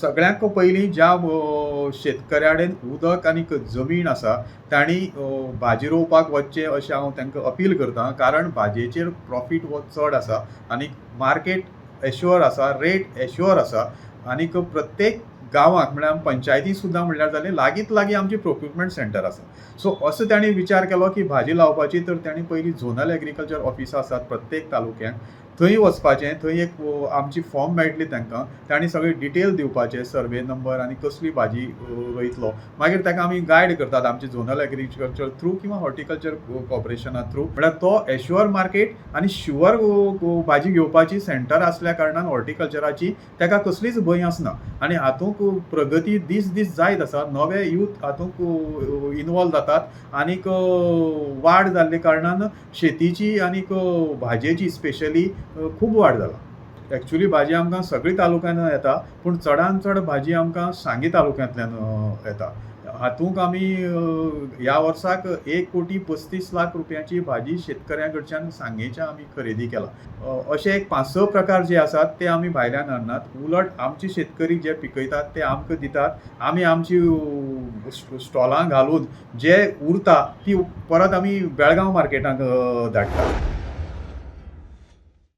सगळ्यांक पयलीं ज्या शेतकऱ्या कडेन उदक आनी जमीन आसा तांणी भाजी रोवपाक वचचें अशें हांव तांकां अपील करतां. कारण भाजयेचेर प्रॉफीट हो चड आसा आनी मार्केट एश्युअर आसा, रेट एश्युअर आसा. आनीक प्रत्येक गांवांत म्हळ्यार पंचायती सुद्दां म्हणल्यार जालें लागींच लागीं आमची प्रोक्युरमेंट सेंटर आसा. सो असो तांणी विचार केलो की भाजी लावपाची, तर तांणी पयलीं झोनल एग्रीकल्चर ऑफिसां आसात प्रत्येक तालुक्यांत, थंय वचपाचें. थंय एक आमची फॉर्म मेळटली तांकां, तांणी सगळे डिटेल दिवपाचे, सर्वे नंबर आनी कसली भाजी रोयतलो. मागीर ताका आमी गायड करतात आमचे झोनल एग्रीकल्चर थ्रू किंवा हॉर्टिकल्चर कॉर्पोरेशना थ्रू. म्हळ्यार तो एश्युअर मार्केट आनी शुअर भाजी घेवपाची सेंटर आसल्या कारणान हॉर्टिकल्चराची ताका कसलीच भंय आसना. आनी हातूंत प्रगती दीस दीस जायत आसा. नवे यूथ हातूंत इनवॉल्व जातात आनीक वाड जाल्ले कारणान शेतीची आनीक भाजयेची स्पेशली खूब वाड जाला. एक्चुली भाजी आमकां सगळी तालुक्यान येता, पूण चडांत चड भाजी आमकां सांगी तालुक्यांतल्यान येता. हातूंत आमी ह्या वर्साक 1,35,00,000 रुपयाची भाजी शेतकऱ्यां कडच्यान सांगेच्या आमी खरेदी केला. अशे एक 5-6 प्रकार जे आसात ते आमी भायल्यान हाडनात. उलट आमचे शेतकरी जे पिकयतात ते आमकां दितात. आमी आमची स्टॉलां घालून जे उरता ती परत आमी बेळगांव मार्केटाक धाडटात.